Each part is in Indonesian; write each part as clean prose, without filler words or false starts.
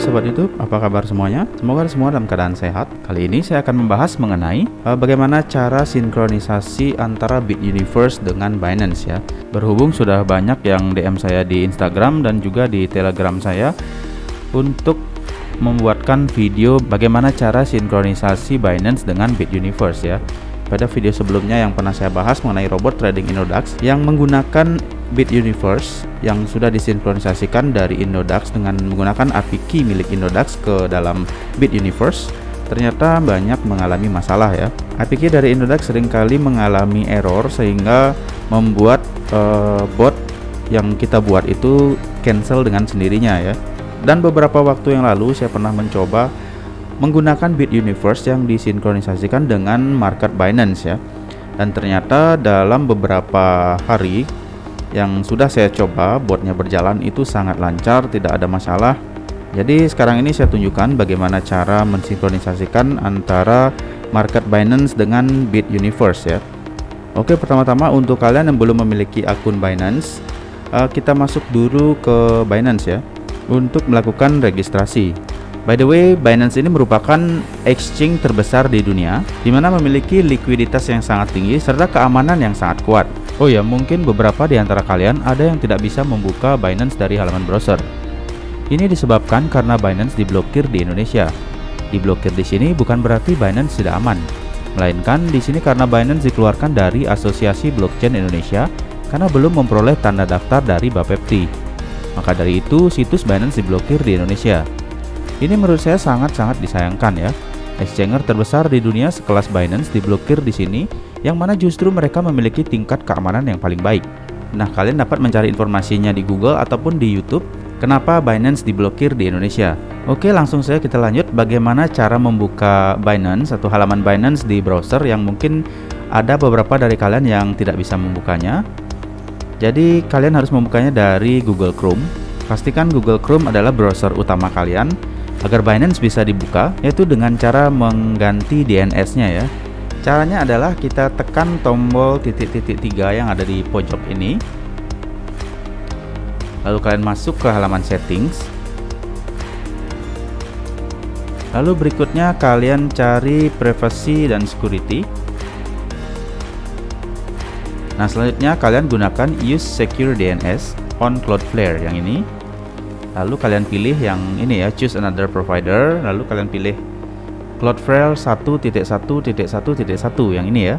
Halo Sobat YouTube, apa kabar semuanya? Semoga semua dalam keadaan sehat. Kali ini saya akan membahas mengenai bagaimana cara sinkronisasi antara Bituniverse dengan Binance ya. Berhubung sudah banyak yang DM saya di Instagram dan juga di Telegram saya untuk membuatkan video bagaimana cara sinkronisasi Binance dengan Bituniverse ya. Pada video sebelumnya yang pernah saya bahas mengenai robot trading Innodax yang menggunakan Bituniverse yang sudah disinkronisasikan dari Innodax dengan menggunakan API key milik Innodax ke dalam Bituniverse, ternyata banyak mengalami masalah ya. API key dari Innodax seringkali mengalami error sehingga membuat bot yang kita buat itu cancel dengan sendirinya ya. Dan beberapa waktu yang lalu saya pernah mencoba menggunakan Bituniverse yang disinkronisasikan dengan market Binance ya. Dan ternyata dalam beberapa hari yang sudah saya coba, botnya berjalan itu sangat lancar, tidak ada masalah. Jadi sekarang ini saya tunjukkan bagaimana cara mensinkronisasikan antara market Binance dengan Bituniverse ya. Oke, pertama-tama untuk kalian yang belum memiliki akun Binance, kita masuk dulu ke Binance ya untuk melakukan registrasi. By the way, Binance ini merupakan exchange terbesar di dunia, di mana memiliki likuiditas yang sangat tinggi serta keamanan yang sangat kuat. Oh ya, mungkin beberapa di antara kalian ada yang tidak bisa membuka Binance dari halaman browser. Ini disebabkan karena Binance diblokir di Indonesia. Diblokir di sini bukan berarti Binance tidak aman, melainkan di sini karena Binance dikeluarkan dari Asosiasi Blockchain Indonesia karena belum memperoleh tanda daftar dari Bapepti. Maka dari itu, situs Binance diblokir di Indonesia. Ini menurut saya sangat-sangat disayangkan ya. Exchanger terbesar di dunia sekelas Binance diblokir di sini, yang mana justru mereka memiliki tingkat keamanan yang paling baik. Nah, kalian dapat mencari informasinya di Google ataupun di YouTube. Kenapa Binance diblokir di Indonesia? Oke, langsung saja kita lanjut bagaimana cara membuka Binance atau halaman Binance di browser yang mungkin ada beberapa dari kalian yang tidak bisa membukanya. Jadi kalian harus membukanya dari Google Chrome. Pastikan Google Chrome adalah browser utama kalian agar Binance bisa dibuka, yaitu dengan cara mengganti DNS-nya ya. Caranya adalah kita tekan tombol titik-titik 3 yang ada di pojok ini. Lalu kalian masuk ke halaman settings. Lalu berikutnya kalian cari privacy dan security. Nah, selanjutnya kalian gunakan use secure DNS on Cloudflare yang ini. Lalu kalian pilih yang ini ya, choose another provider. Lalu kalian pilih Cloudflare 1.1.1.1 yang ini ya.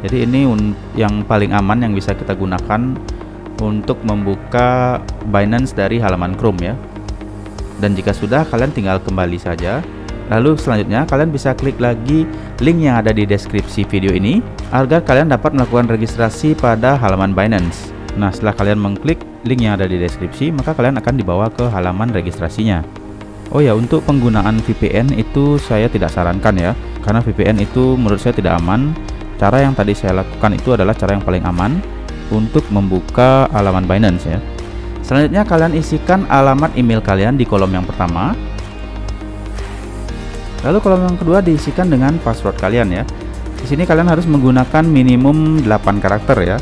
Jadi ini yang paling aman yang bisa kita gunakan untuk membuka Binance dari halaman Chrome ya. Dan jika sudah, kalian tinggal kembali saja. Lalu selanjutnya kalian bisa klik lagi link yang ada di deskripsi video ini agar kalian dapat melakukan registrasi pada halaman Binance. Nah, setelah kalian mengklik link yang ada di deskripsi, maka kalian akan dibawa ke halaman registrasinya. Oh ya, untuk penggunaan VPN itu saya tidak sarankan ya, karena VPN itu menurut saya tidak aman. Cara yang tadi saya lakukan itu adalah cara yang paling aman untuk membuka halaman Binance ya. Selanjutnya kalian isikan alamat email kalian di kolom yang pertama. Lalu kolom yang kedua diisikan dengan password kalian ya. Di sini kalian harus menggunakan minimum 8 karakter ya.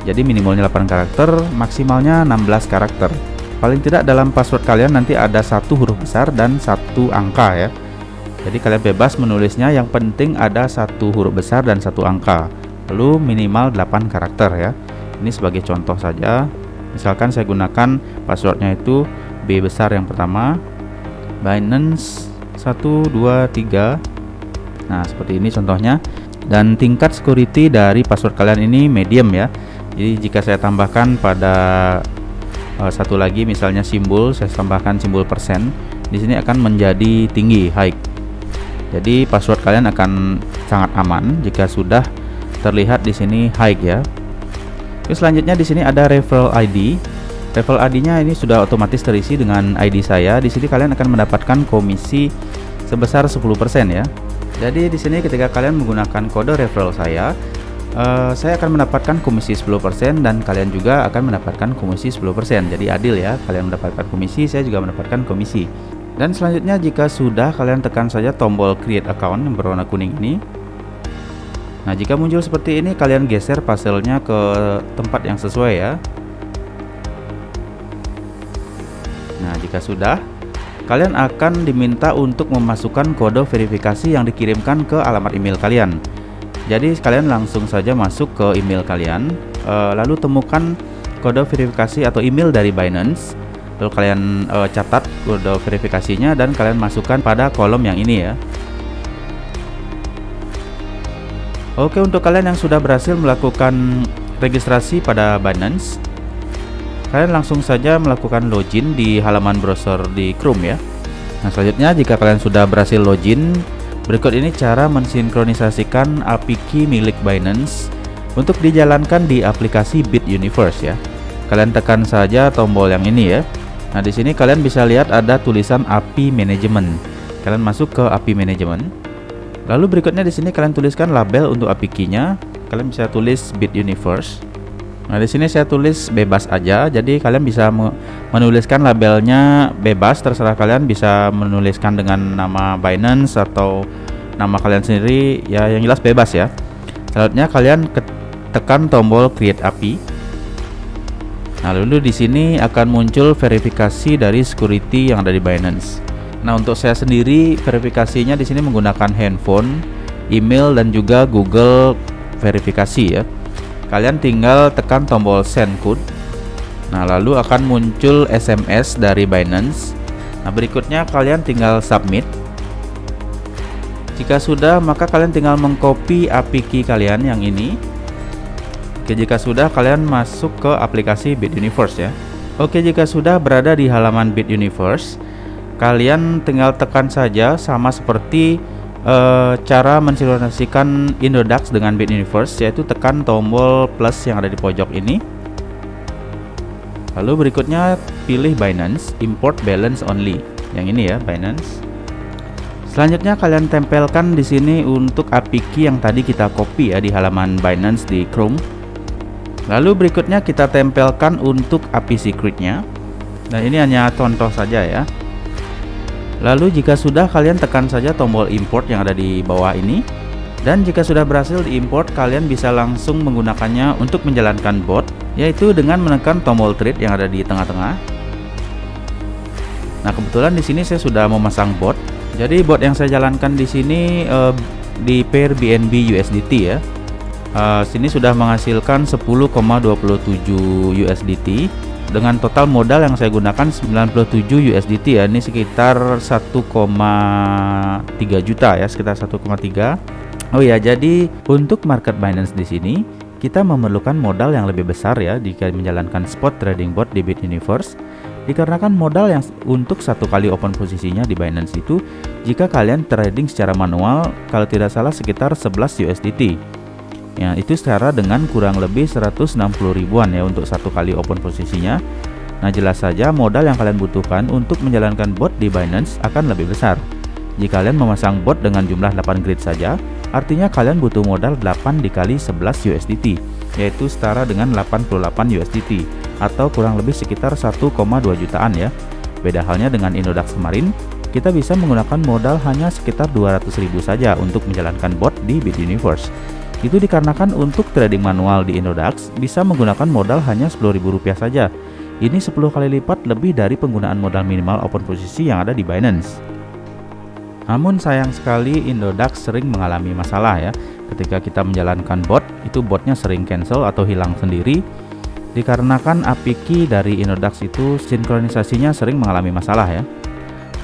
Jadi minimalnya 8 karakter, maksimalnya 16 karakter. Paling tidak dalam password kalian nanti ada satu huruf besar dan satu angka ya. Jadi kalian bebas menulisnya, yang penting ada satu huruf besar dan satu angka. Lalu minimal 8 karakter ya. Ini sebagai contoh saja. Misalkan saya gunakan passwordnya itu B besar yang pertama, Binance 1 2 3. Nah, seperti ini contohnya. Dan tingkat security dari password kalian ini medium ya. Jadi jika saya tambahkan pada satu lagi misalnya simbol, saya tambahkan simbol persen, di sini akan menjadi tinggi, high. Jadi password kalian akan sangat aman jika sudah terlihat di sini high ya. Terus selanjutnya di sini ada referral ID. Referral ID-nya ini sudah otomatis terisi dengan ID saya. Di sini kalian akan mendapatkan komisi sebesar 10% ya. Jadi di sini ketika kalian menggunakan kode referral saya akan mendapatkan komisi 10% dan kalian juga akan mendapatkan komisi 10%. Jadi adil ya, kalian mendapatkan komisi, saya juga mendapatkan komisi. Dan selanjutnya jika sudah, kalian tekan saja tombol create account yang berwarna kuning ini. Nah, jika muncul seperti ini, kalian geser puzzle-nya ke tempat yang sesuai ya. Nah, jika sudah, kalian akan diminta untuk memasukkan kode verifikasi yang dikirimkan ke alamat email kalian. Jadi kalian langsung saja masuk ke email kalian, lalu temukan kode verifikasi atau email dari Binance. Lalu kalian catat kode verifikasinya dan kalian masukkan pada kolom yang ini ya. Oke, untuk kalian yang sudah berhasil melakukan registrasi pada Binance, kalian langsung saja melakukan login di halaman browser di Chrome ya. Nah, selanjutnya jika kalian sudah berhasil login, berikut ini cara mensinkronisasikan API key milik Binance untuk dijalankan di aplikasi BitUniverse ya. Kalian tekan saja tombol yang ini ya. Nah, di sini kalian bisa lihat ada tulisan API Management. Kalian masuk ke API Management. Lalu berikutnya di sini kalian tuliskan label untuk API key-nya. Kalian bisa tulis BitUniverse. Nah, di sini saya tulis bebas aja. Jadi kalian bisa menuliskan labelnya bebas, terserah kalian, bisa menuliskan dengan nama Binance atau nama kalian sendiri ya, yang jelas bebas ya. Selanjutnya kalian tekan tombol Create API. Nah, lalu di sini akan muncul verifikasi dari security yang ada di Binance. Nah, untuk saya sendiri verifikasinya di sini menggunakan handphone, email dan juga Google verifikasi ya. Kalian tinggal tekan tombol send code. Nah, lalu akan muncul SMS dari Binance. Nah, berikutnya kalian tinggal submit. Jika sudah, maka kalian tinggal mengcopy API key kalian yang ini. Oke, jika sudah, kalian masuk ke aplikasi BitUniverse ya. Oke, jika sudah berada di halaman BitUniverse, kalian tinggal tekan saja sama seperti cara mensinkronisasikan Indodax dengan BitUniverse, yaitu tekan tombol plus yang ada di pojok ini. Lalu berikutnya pilih Binance, import balance only. Yang ini ya, Binance. Selanjutnya kalian tempelkan di sini untuk API key yang tadi kita copy ya di halaman Binance di Chrome. Lalu berikutnya kita tempelkan untuk API secretnya. Dan ini hanya contoh saja ya. Lalu jika sudah, kalian tekan saja tombol import yang ada di bawah ini. Dan jika sudah berhasil diimport, kalian bisa langsung menggunakannya untuk menjalankan bot, yaitu dengan menekan tombol trade yang ada di tengah-tengah. Nah, kebetulan di sini saya sudah memasang bot. Jadi bot yang saya jalankan di sini di pair BNB USDT ya. Sini sudah menghasilkan 10,27 USDT dengan total modal yang saya gunakan 97 USDT ya. Ini sekitar 1,3 juta ya, sekitar 1,3. Oh ya, jadi untuk market Binance di sini kita memerlukan modal yang lebih besar ya jika menjalankan spot trading bot di BitUniverse, dikarenakan modal yang untuk satu kali open posisinya di Binance itu, jika kalian trading secara manual, kalau tidak salah sekitar 11 USDT. Ya, itu setara dengan kurang lebih 160 ribuan ya untuk satu kali open posisinya. Nah, jelas saja modal yang kalian butuhkan untuk menjalankan bot di Binance akan lebih besar. Jika kalian memasang bot dengan jumlah 8 grid saja, artinya kalian butuh modal 8 dikali 11 USDT, yaitu setara dengan 88 USDT atau kurang lebih sekitar 1,2 jutaan ya. Beda halnya dengan Indodax kemarin, kita bisa menggunakan modal hanya sekitar 200 ribu saja untuk menjalankan bot di BitUniverse. Itu dikarenakan untuk trading manual di Indodax bisa menggunakan modal hanya Rp10.000 saja. Ini 10 kali lipat lebih dari penggunaan modal minimal open posisi yang ada di Binance. Namun sayang sekali Indodax sering mengalami masalah ya. Ketika kita menjalankan bot, itu botnya sering cancel atau hilang sendiri. Dikarenakan API key dari Indodax itu sinkronisasinya sering mengalami masalah ya.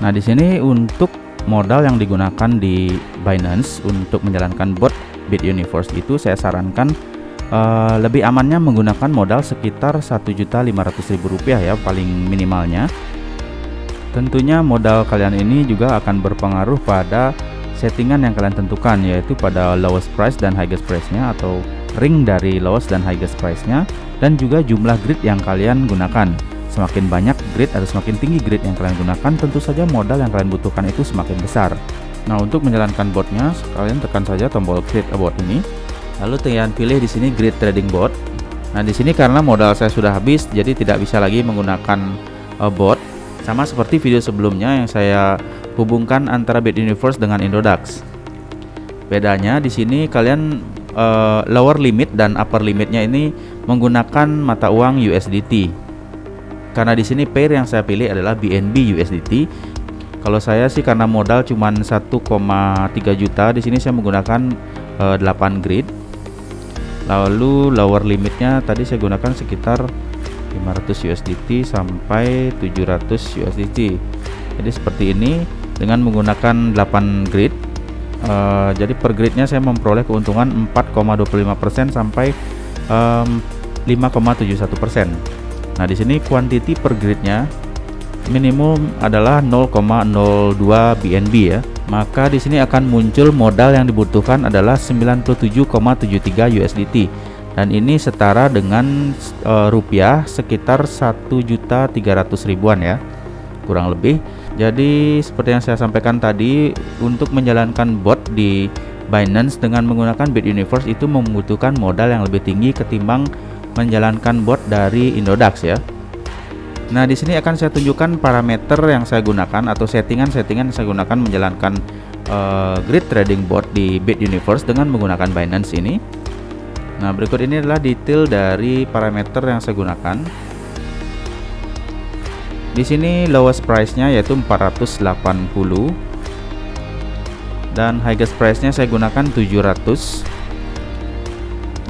Nah, di sini untuk modal yang digunakan di Binance untuk menjalankan bot BitUniverse itu saya sarankan lebih amannya menggunakan modal sekitar Rp1.500.000 ya paling minimalnya. Tentunya modal kalian ini juga akan berpengaruh pada settingan yang kalian tentukan, yaitu pada lowest price dan highest price-nya atau ring dari lowest dan highest price-nya, dan juga jumlah grid yang kalian gunakan. Semakin banyak grid atau semakin tinggi grid yang kalian gunakan, tentu saja modal yang kalian butuhkan itu semakin besar. Nah, untuk menjalankan botnya, kalian tekan saja tombol create a bot ini. Lalu kalian pilih di sini grid trading bot. Nah, di sini karena modal saya sudah habis, jadi tidak bisa lagi menggunakan bot. Sama seperti video sebelumnya yang saya hubungkan antara BitUniverse dengan Indodax. Bedanya di sini kalian lower limit dan upper limitnya ini menggunakan mata uang USDT. Karena di sini pair yang saya pilih adalah BNB USDT, Kalau saya sih karena modal cuman 1,3 juta, di sini saya menggunakan 8 grid. Lalu lower limitnya tadi saya gunakan sekitar 500 USDT sampai 700 USDT. Jadi seperti ini dengan menggunakan 8 grid. Jadi per gridnya saya memperoleh keuntungan 4,25% sampai 5,71%. Nah, di sini quantity per gridnya minimum adalah 0,02 BNB ya. Maka di sini akan muncul modal yang dibutuhkan adalah 97,73 USDT. Dan ini setara dengan rupiah sekitar 1.300.000-an ya, kurang lebih. Jadi seperti yang saya sampaikan tadi, untuk menjalankan bot di Binance dengan menggunakan Bituniverse itu membutuhkan modal yang lebih tinggi ketimbang menjalankan bot dari Indodax ya. Nah, di sini akan saya tunjukkan parameter yang saya gunakan atau settingan-settingan yang saya gunakan menjalankan grid trading bot di Bituniverse dengan menggunakan Binance ini. Nah, berikut ini adalah detail dari parameter yang saya gunakan. Di sini lowest price-nya yaitu 480 dan highest price-nya saya gunakan 700.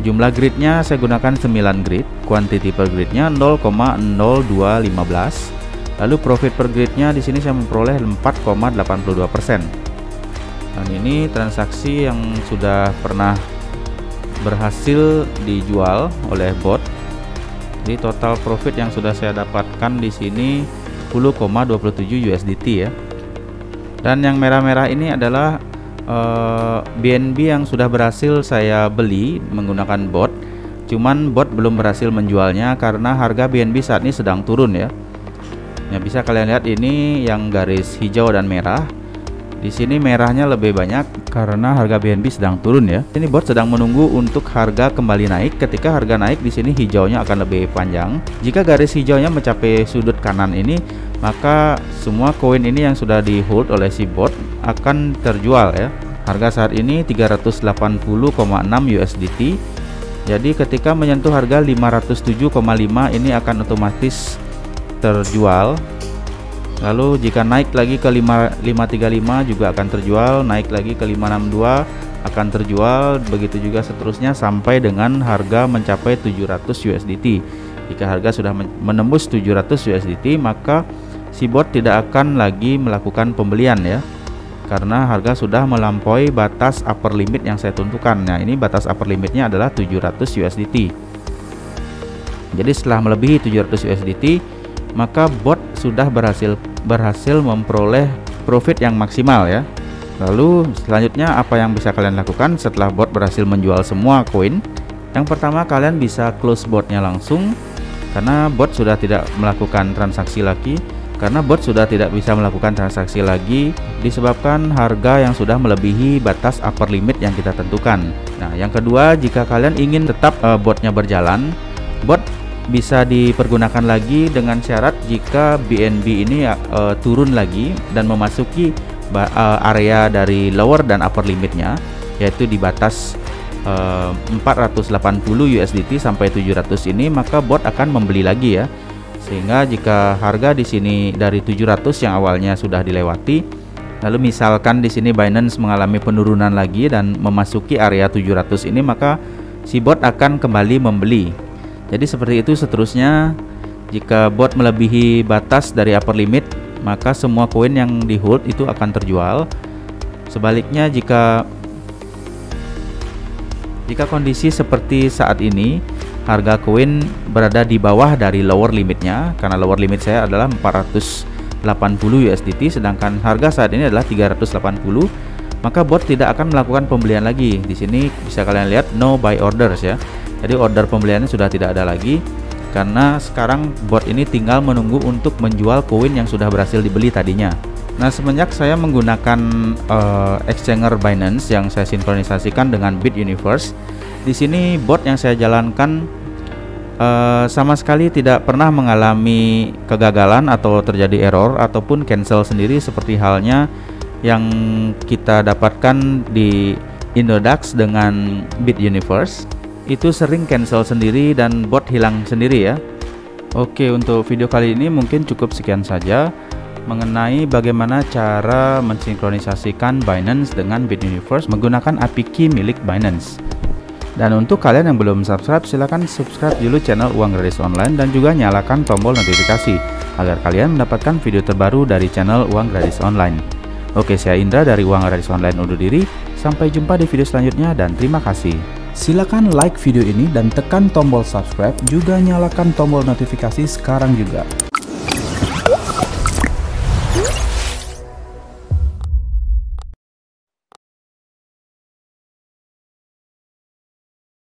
Jumlah gridnya saya gunakan 9 grid, quantity per gridnya 0,0215. Lalu profit per gridnya di sini saya memperoleh 4,82%. Dan ini transaksi yang sudah pernah berhasil dijual oleh bot. Jadi total profit yang sudah saya dapatkan di sini 10,27 USDT ya. Dan yang merah-merah ini adalah BNB yang sudah berhasil saya beli menggunakan bot. Cuman bot belum berhasil menjualnya karena harga BNB saat ini sedang turun ya. Ya, bisa kalian lihat ini yang garis hijau dan merah. Di sini merahnya lebih banyak karena harga BNB sedang turun ya. Ini bot sedang menunggu untuk harga kembali naik. Ketika harga naik, di sini hijaunya akan lebih panjang. Jika garis hijaunya mencapai sudut kanan ini, maka semua koin ini yang sudah di hold oleh si bot akan terjual ya. Harga saat ini 380,6 USDT. Jadi ketika menyentuh harga 507,5 ini akan otomatis terjual. Lalu jika naik lagi ke 535 juga akan terjual, naik lagi ke 562 akan terjual, begitu juga seterusnya sampai dengan harga mencapai 700 USDT. Jika harga sudah menembus 700 USDT, maka si bot tidak akan lagi melakukan pembelian ya, karena harga sudah melampaui batas upper limit yang saya tentukan. Nah, ini batas upper limitnya adalah 700 USDT. Jadi setelah melebihi 700 USDT, maka bot sudah berhasil memperoleh profit yang maksimal ya. Lalu selanjutnya apa yang bisa kalian lakukan setelah bot berhasil menjual semua koin? Yang pertama, kalian bisa close botnya langsung karena bot sudah tidak melakukan transaksi lagi. Karena bot sudah tidak bisa melakukan transaksi lagi disebabkan harga yang sudah melebihi batas upper limit yang kita tentukan. Nah, yang kedua, jika kalian ingin tetap botnya berjalan, bot bisa dipergunakan lagi dengan syarat jika BNB ini turun lagi dan memasuki area dari lower dan upper limitnya, yaitu di batas 480 USDT sampai 700 ini, maka bot akan membeli lagi ya. Sehingga jika harga di sini dari 700 yang awalnya sudah dilewati, lalu misalkan di sini Binance mengalami penurunan lagi dan memasuki area 700 ini, maka si bot akan kembali membeli. Jadi seperti itu seterusnya. Jika bot melebihi batas dari upper limit, maka semua koin yang di hold itu akan terjual. Sebaliknya, jika kondisi seperti saat ini, harga koin berada di bawah dari lower limitnya, karena lower limit saya adalah 480 USDT, sedangkan harga saat ini adalah 380, maka bot tidak akan melakukan pembelian lagi. Di sini bisa kalian lihat no buy orders ya. Jadi order pembeliannya sudah tidak ada lagi karena sekarang bot ini tinggal menunggu untuk menjual koin yang sudah berhasil dibeli tadinya. Nah, semenjak saya menggunakan exchanger Binance yang saya sinkronisasikan dengan Bituniverse, di sini bot yang saya jalankan sama sekali tidak pernah mengalami kegagalan atau terjadi error ataupun cancel sendiri seperti halnya yang kita dapatkan di Indodax dengan Bituniverse. Itu sering cancel sendiri dan bot hilang sendiri ya. Oke, untuk video kali ini mungkin cukup sekian saja. mengenai bagaimana cara mensinkronisasikan Binance dengan Bituniverse menggunakan API Key milik Binance. Dan untuk kalian yang belum subscribe, silahkan subscribe dulu channel Uang Gratis Online dan juga nyalakan tombol notifikasi agar kalian mendapatkan video terbaru dari channel Uang Gratis Online. Oke, saya Indra dari Uang Gratis Online undur diri. Sampai jumpa di video selanjutnya dan terima kasih. Silakan like video ini dan tekan tombol subscribe, juga nyalakan tombol notifikasi sekarang juga.